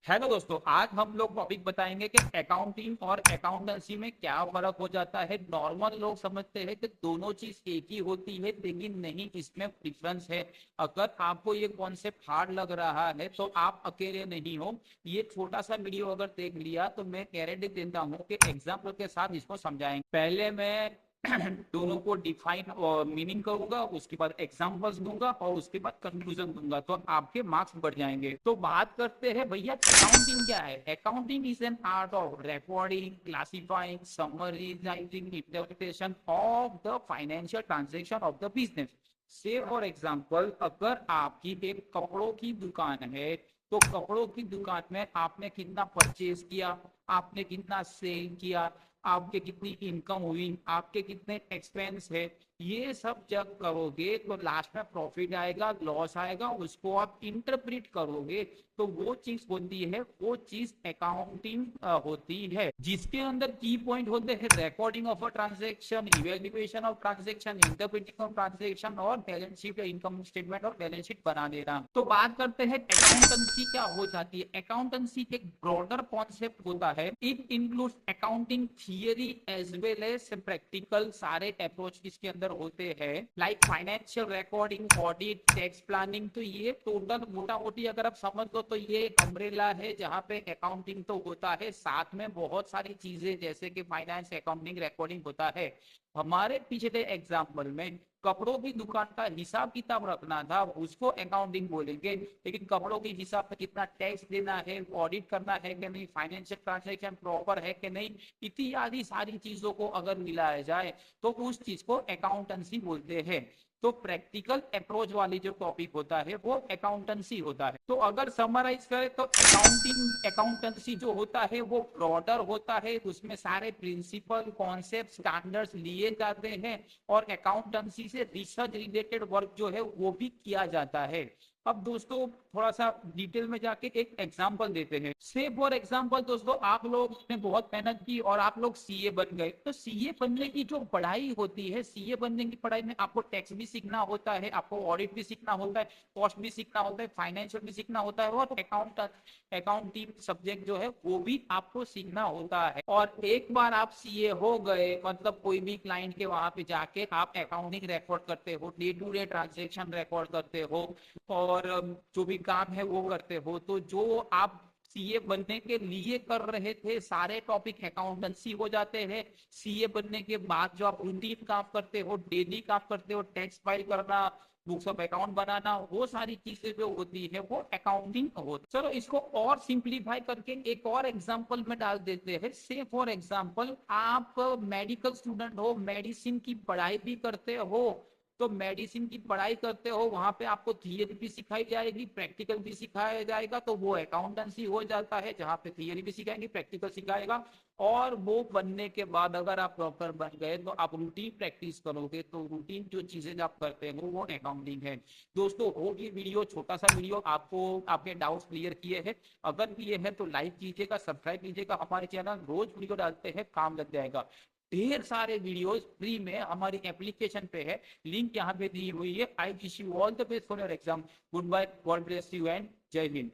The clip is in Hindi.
हेलो दोस्तों, आज हम लोग टॉपिक बताएंगे कि अकाउंटिंग और अकाउंटेंसी में क्या फर्क हो जाता है। नॉर्मल लोग समझते हैं कि दोनों चीज एक ही होती है, लेकिन नहीं, इसमें डिफरेंस है। अगर आपको ये कॉन्सेप्ट हार्ड लग रहा है तो आप अकेले नहीं हो। ये छोटा सा वीडियो अगर देख लिया तो मैं गारंटी देता हूँ कि एग्जाम्पल के साथ इसको समझाएंगे। पहले मैं दोनों को डिफाइन और मीनिंग करूंगा, उसके बाद एग्जांपल्स दूंगा और उसके बाद कंक्लूजन दूंगा, तो आपके मार्क्स बढ़ जाएंगे। तो बात करते हैं भैया, अकाउंटिंग क्या है। Accounting is an art of recording, classifying, summarising, interpretation of the financial transaction of the business. Say for example, अगर आपकी एक कपड़ों की दुकान है तो कपड़ों की दुकान में आपने कितना परचेज किया, आपने कितना सेल किया, आपके कितनी इनकम हुई, आपके कितने एक्सपेंस है, ये सब जब करोगे तो लास्ट में प्रॉफिट आएगा, लॉस आएगा, उसको आप इंटरप्रेट करोगे तो वो चीज होती है, वो चीज अकाउंटिंग होती है, जिसके अंदर की पॉइंट होते हैं recording of a transaction, evaluation of transaction, interpreting of transaction और बैलेंस शीट, इनकम स्टेटमेंट और बैलेंस शीट बना देना। तो बात करते हैं अकाउंटेंसी क्या हो जाती है। अकाउंटेंसी एक ब्रॉडर कॉन्सेप्ट होता है। It includes accounting theory as well as practical. सारे अप्रोच इसके अंदर होते हैं, like financial recording, audit, tax planning. तो ये टोटल मोटा मोटी अगर आप समझ लो तो ये अम्ब्रेला है जहाँ पे अकाउंटिंग तो होता है, साथ में बहुत सारी चीजें जैसे कि फाइनेंस, अकाउंटिंग, रिकॉर्डिंग होता है। हमारे पिछले एग्जाम्पल में कपड़ों की दुकान का हिसाब किताब रखना था, उसको अकाउंटिंग बोलेंगे। लेकिन कपड़ों के हिसाब में कितना टैक्स देना है, ऑडिट करना है कि नहीं, फाइनेंशियल ट्रांजैक्शन प्रॉपर है कि नहीं, इत्यादि सारी चीजों को अगर मिलाया जाए तो उस चीज को अकाउंटेंसी बोलते हैं। तो प्रैक्टिकल अप्रोच वाली जो टॉपिक होता है वो अकाउंटेंसी होता है। तो अगर समराइज करें तो अकाउंटेंसी जो होता है वो ब्रॉडर होता है, उसमें सारे प्रिंसिपल, कॉन्सेप्ट, स्टैंडर्ड्स लिए जाते हैं और अकाउंटेंसी से रिसर्च रिलेटेड वर्क जो है वो भी किया जाता है। अब दोस्तों थोड़ा सा डिटेल में जाके एक एग्जांपल देते हैं। से फॉर एग्जांपल दोस्तों, आप लोग ने बहुत मेहनत की और आप लोग सीए बन गए। तो सीए बनने की जो पढ़ाई होती है, सीए बनने की पढ़ाई में आपको टैक्स भी सीखना होता है, आपको ऑडिट भी सीखना होता है, कॉस्ट भी सीखना होता है, फाइनेंशियल भी सीखना होता है और अकाउंटिंग सब्जेक्ट जो है वो भी आपको सीखना होता है। और एक बार आप सीए हो गए, मतलब कोई भी क्लाइंट के वहां पे जाके आप अकाउंटिंग रिकॉर्ड करते हो, day to day transaction record करते हो और जो भी काम है वो करते हो। तो जो आप सीए बनने के लिए कर रहे थे सारे टॉपिक अकाउंटेंसी हो जाते हैं। सीए बनने के बाद जो आप रूटीन काम करते हो, डेली काम करते हो, टैक्स फाइल करना, बुक्स ऑफ अकाउंट बनाना, वो सारी चीजें जो होती है वो अकाउंटिंग होती है। चलो इसको और सिंप्लीफाई करके एक और एग्जांपल में डाल देते हैं। से फॉर एग्जांपल, आप मेडिकल स्टूडेंट हो, मेडिसिन की पढ़ाई भी करते हो। तो मेडिसिन की पढ़ाई करते हो, वहां पे आपको थियरी भी सिखाई जाएगी, प्रैक्टिकल भी सिखाया जाएगा, तो वो अकाउंटेंसी हो जाता है, जहाँ पे थियरी भी सिखाएंगे, प्रैक्टिकल सिखाएगा। और वो बनने के बाद अगर आप प्रॉपर बन गए तो आप रूटीन प्रैक्टिस करोगे, तो रूटीन जो चीजें आप करते हो वो अकाउंटिंग है। दोस्तों, हो ये वीडियो, छोटा सा वीडियो आपको आपके डाउट्स क्लियर किए हैं। अगर किए हैं तो लाइक कीजिएगा, सब्सक्राइब कीजिएगा। हमारे चैनल रोज वीडियो डालते हैं, काम लग जाएगा। ढेर सारे वीडियोस फ्री में हमारी एप्लीकेशन पे है, लिंक यहाँ पे दी हुई है। I wish you all the best for your exam. Goodbye, God bless you and जय हिंद।